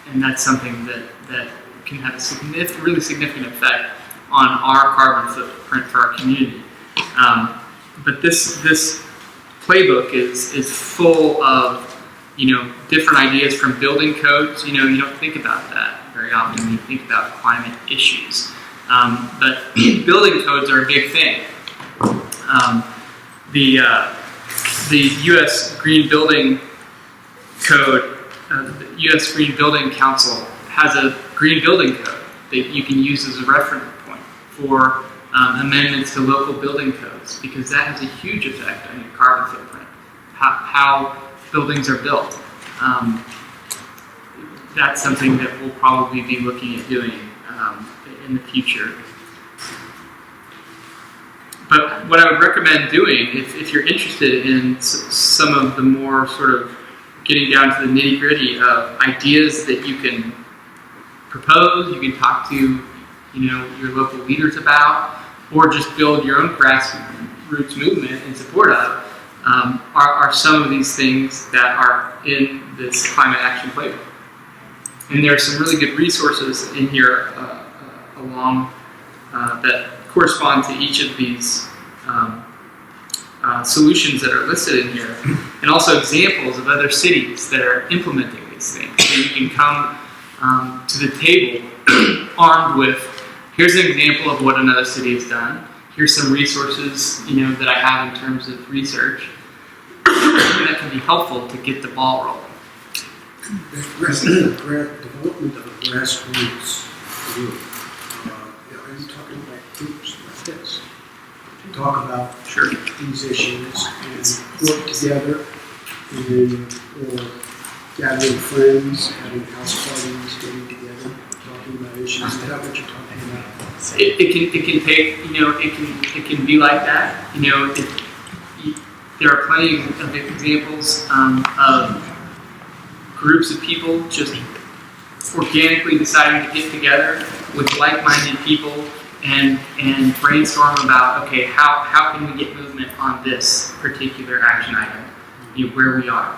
And that's something that can have a really significant effect on our carbon footprint for our community. But this playbook is full of different ideas from building codes. You don't think about that very often when you think about climate issues. But building codes are a big thing. The U.S. Green Building Code, the U.S. Green Building Council has a green building code that you can use as a reference point for amendments to local building codes, because that has a huge effect on your carbon footprint, how buildings are built. That's something that we'll probably be looking at doing in the future. But what I would recommend doing, if you're interested in some of the more sort of getting down to the nitty-gritty of ideas that you can propose, you can talk to your local leaders about, or just build your own grassroots movement in support of, are some of these things that are in this climate action playbook. And there are some really good resources in here along that correspond to each of these solutions that are listed in here, and also examples of other cities that are implementing these things. So you can come to the table armed with, here's an example of what another city has done. Here's some resources that I have in terms of research that can be helpful to get the ball rolling.
The development of a grassroots group. Are you talking about groups like this? To talk about these issues and work together, or gathering friends, having house parties, getting together, talking about issues. Is that what you're talking about?
It can be like that. There are plenty of examples of groups of people just organically deciding to get together with like-minded people and brainstorm about, okay, how can we get movement on this particular action item, where we are,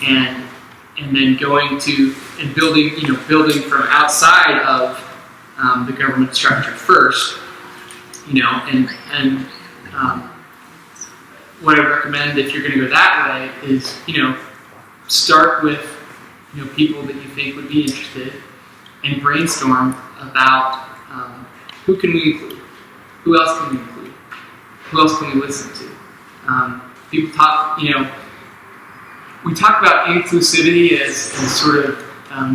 and then going to and building from outside of the government structure first, and what I recommend if you're going to go that way is start with people that you think would be interested, and brainstorm about who can we include, who else can we include, who else can we listen to. People talk, we talk about inclusivity as sort of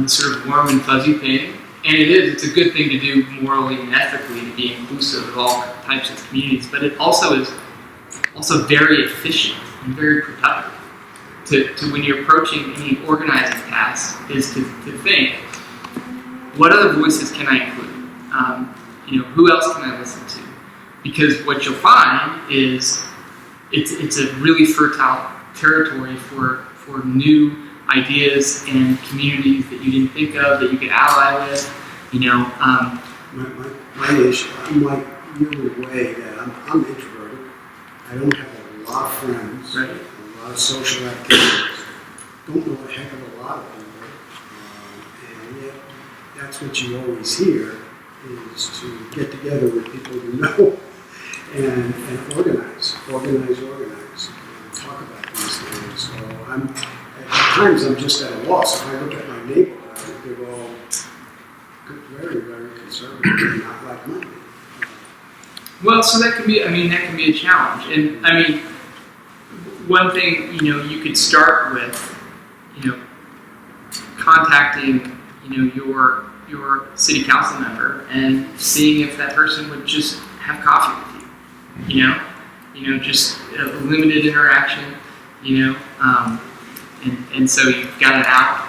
this sort of warm and fuzzy thing, And it's a good thing to do morally and ethically, to be inclusive of all types of communities, but it also is very efficient and very productive to when you're approaching any organizing task, is to think, what other voices can I include? Who else can I listen to? Because what you'll find is it's a really fertile territory for new ideas and communities that you didn't think of, that you could ally with.
My issue, I'm like you in a way that I'm introverted. I don't have a lot of friends,
Right.
a lot of social activities. Don't know a heck of a lot of people, and yet that's what you always hear, is to get together with people you know and organize, and talk about these things. So at times I'm just at a loss. If I look at my neighborhood, they're all very, very conservative and not like mine.
Well, so that can be a challenge. And one thing, you could start with, contacting, your city council member and seeing if that person would just have coffee with you. Just a limited interaction, and so you've got an out.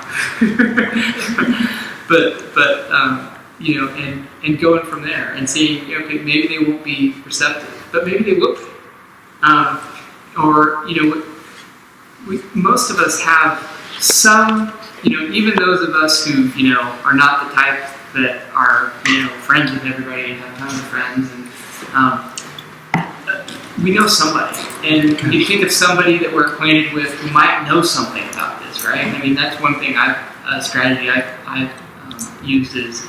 and going from there and seeing, okay, maybe they won't be receptive, but maybe they will be. Most of us have some, even those of us who, are not the type that are, friends with everybody and have tons of friends, and we know somebody. And you think of somebody that we're acquainted with who might know something about this, right? That's one thing a strategy I've used is,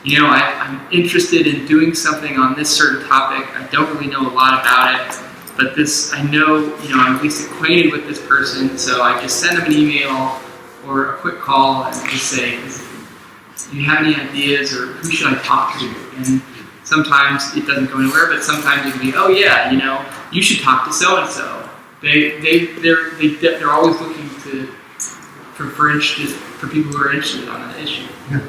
I'm interested in doing something on this certain topic. I don't really know a lot about it, but I know, I'm at least acquainted with this person, so I just send them an email or a quick call and just say, do you have any ideas, or who should I talk to? And sometimes it doesn't go anywhere, but sometimes it can be, oh yeah, you should talk to so-and-so. They're always looking for people who are interested on that issue.
Yeah.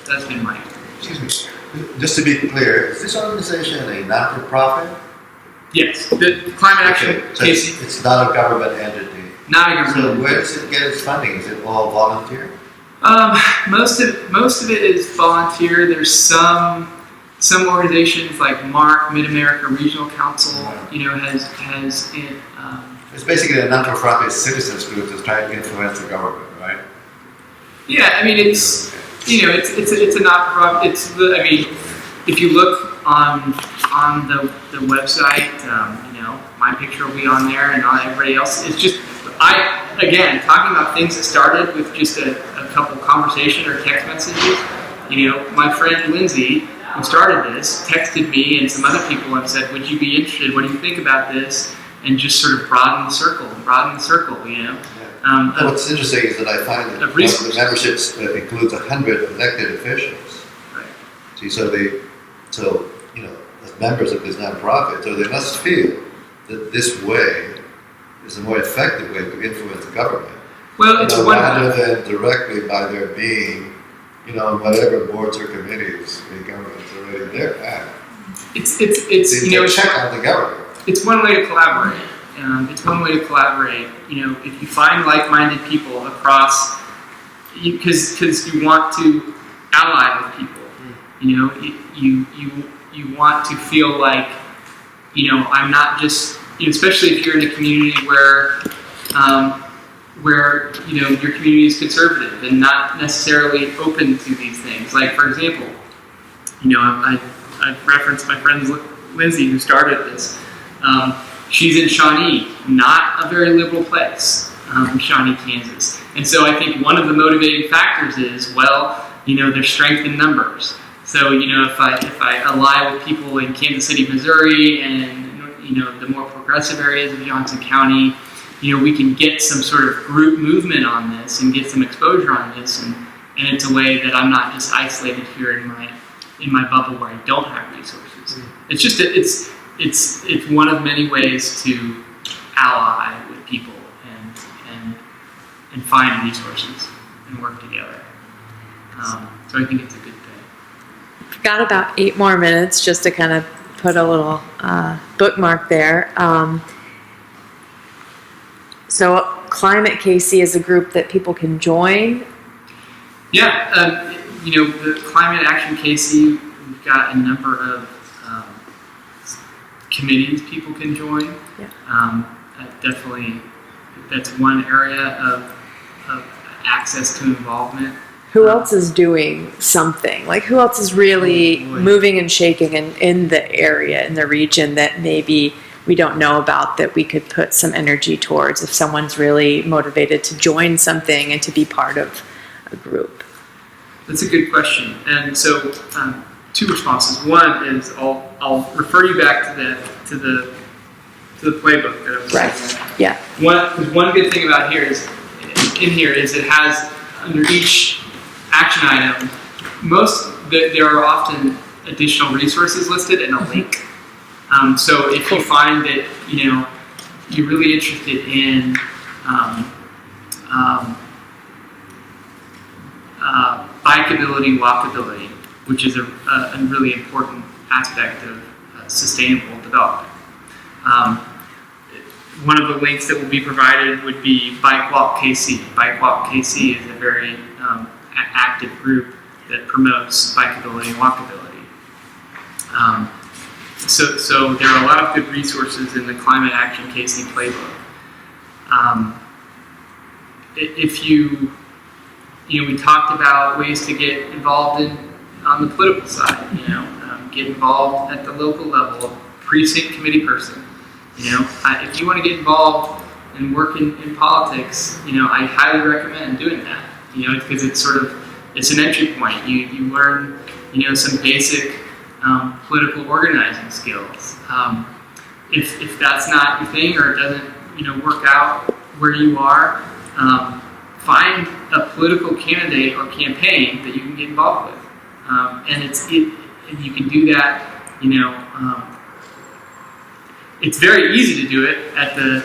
That's been my experience.
Excuse me. Just to be clear, is this organization a not-for-profit?
Yes, the Climate Action
Okay, so
Casey,
it's not a government entity.
not a
So
government.
where does it get its funding? Is it all volunteer?
Most of it is volunteer. There's some organizations like MARC, Mid-America Regional Council, has it.
It's basically a not-for-profit citizens group that's trying to influence the government, right?
Yeah, it's it's a not-for-profit. If you look on the website, my picture will be on there, and on everybody else. It's just talking about things that started with just a couple conversation or text messages. My friend Lindsay, who started this, texted me and some other people and said, "Would you be interested? What do you think about this?" And just sort of broaden the circle.
What's interesting is that I find that the memberships includes 100 elected officials.
Right.
See, so as members of this nonprofit, so they must feel that this way is a more effective way to influence the government.
Well, it's
rather than directly by their being, whatever boards or committees the government's already there at.
It's
check on the government.
It's one way to collaborate. If you find like-minded people across, because you want to ally with people. You want to feel like, I'm not just, especially if you're in a community where your community is conservative and not necessarily open to these things. Like, for example, I've referenced my friend Lindsay, who started this. She's in Shawnee, not a very liberal place, Shawnee, Kansas. And so I think one of the motivating factors is, there's strength in numbers. So, if I ally with people in Kansas City, Missouri, and, the more progressive areas of Johnson County, we can get some sort of group movement on this and get some exposure on this. And it's a way that I'm not just isolated here in my bubble where I don't have resources. It's just, it's one of many ways to ally with people and find resources and work together. So I think it's a good thing.
We've got about 8 more minutes just to kind of put a little bookmark there. So Climate KC is a group that people can join.
Yeah, the Climate Action KC, we've got a number of committees people can join.
Yeah.
Definitely, that's one area of access to involvement.
Who else is doing something? Like, who else is really moving and shaking in the area, in the region that maybe we don't know about, that we could put some energy towards if someone's really motivated to join something and to be part of a group?
That's a good question. And so, 2 responses. One is I'll refer you back to the playbook that I was
Right. Yeah.
One good thing about here is it has under each action item there are often additional resources listed and a link. So if you find that you're really interested in bikeability, walkability, which is a really important aspect of sustainable development. One of the links that will be provided would be Bike Walk KC. Bike Walk KC is a very active group that promotes bikeability and walkability. So there are a lot of good resources in the Climate Action KC playbook. If we talked about ways to get involved on the political side. Get involved at the local level, precinct committee person. If you want to get involved and work in politics, I highly recommend doing that. Because it's an entry point. You learn, some basic political organizing skills. If that's not your thing or it doesn't, work out where you are, find a political candidate or campaign that you can get involved with. And you can do that, it's very easy to do it at the,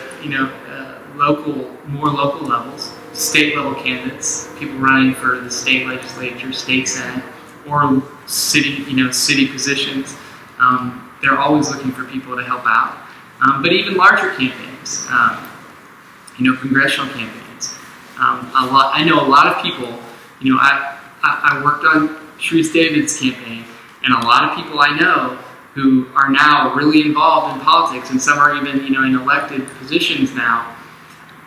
more local levels, state level candidates, people running for the state legislature, state senate, or city positions. They're always looking for people to help out. But even larger campaigns, congressional campaigns. I know a lot of people, I worked on Sharice David's campaign, and a lot of people I know who are now really involved in politics, and some are even, in elected positions now.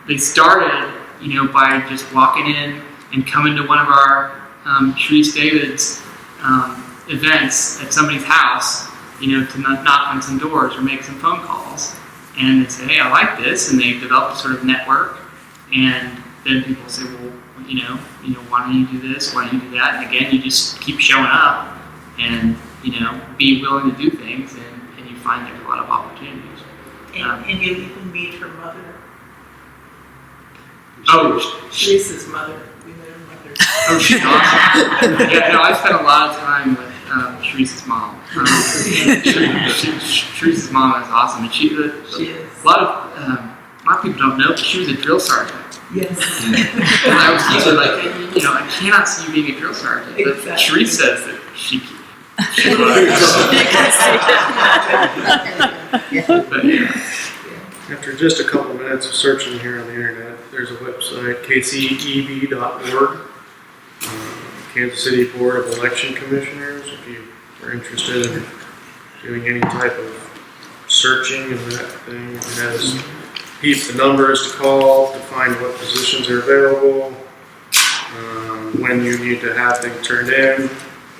They started, by just walking in and coming to one of our Sharice David's events at somebody's house, to knock on some doors or make some phone calls, and they say, hey, I like this, and they develop a sort of network, and then people say, well, why don't you do this? Why don't you do that? And again, you just keep showing up and, be willing to do things, and you find there's a lot of opportunities.
And you even meet her mother. Sharice's mother. We met her mother.
Oh, she's awesome. Yeah, I spent a lot of time with Sharice's mom. Sharice's mom is awesome. And she is. A lot of people don't know, but she was a drill sergeant.
Yes.
And I was teaching, I cannot see you being a drill sergeant. But
Exactly.
Sharice says that she was. But yeah.
After just a couple minutes of searching here on the internet, there's a website, kceb.org, Kansas City Board of Election Commissioners, if you are interested in doing any type of searching and that thing. It has the numbers to call to find what positions are available, when you need to have things turned in,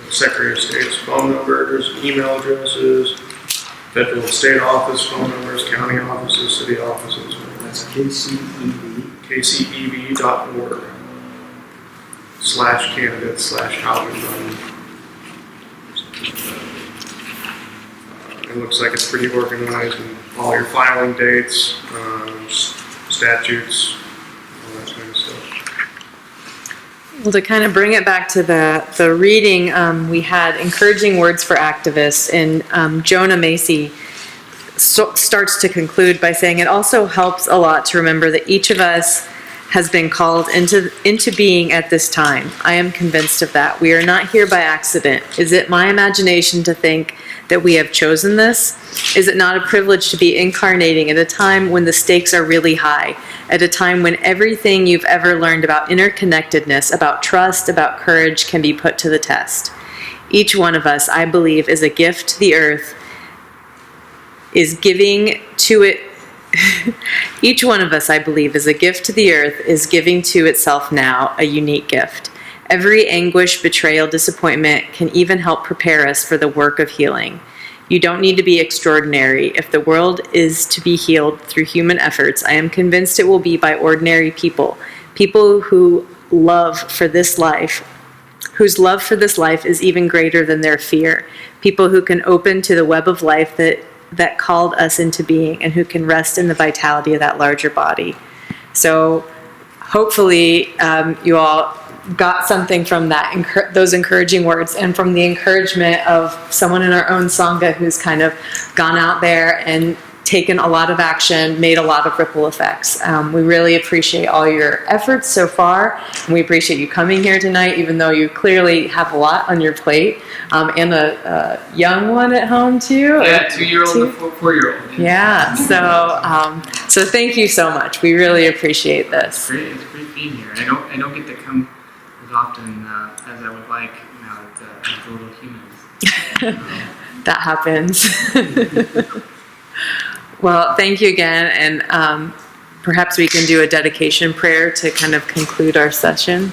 the Secretary of State's phone numbers, email addresses, federal and state office phone numbers, county offices, city offices.
That's KCEB.
kceb.org /candidates/housing fund. It looks like it's pretty organized, and all your filing dates, statutes, all that kind of stuff.
Well, to kind of bring it back to the reading, we had encouraging words for activists, and Jonah Macy starts to conclude by saying it also helps a lot to remember that each of us has been called into being at this time. I am convinced of that. We are not here by accident. Is it my imagination to think that we have chosen this? Is it not a privilege to be incarnating at a time when the stakes are really high, at a time when everything you've ever learned about interconnectedness, about trust, about courage can be put to the test? Each one of us, I believe, is a gift to the earth, is giving to it. Each one of us, I believe, is a gift to the earth, is giving to itself now a unique gift. Every anguish, betrayal, disappointment can even help prepare us for the work of healing. You don't need to be extraordinary. If the world is to be healed through human efforts, I am convinced it will be by ordinary people, people who love for this life, whose love for this life is even greater than their fear, people who can open to the web of life that called us into being, and who can rest in the vitality of that larger body. So hopefully you all got something from that, those encouraging words, and from the encouragement of someone in our own Sangha who's kind of gone out there and taken a lot of action, made a lot of ripple effects. We really appreciate all your efforts so far, and we appreciate you coming here tonight, even though you clearly have a lot on your plate, and a young one at home too.
Yeah, 2-year-old and a 4-year-old.
Yeah, so thank you so much. We really appreciate this.
It's great being here. I don't get to come as often as I would like now that the little humans.
That happens. Well, thank you again, and perhaps we can do a dedication prayer to kind of conclude our session.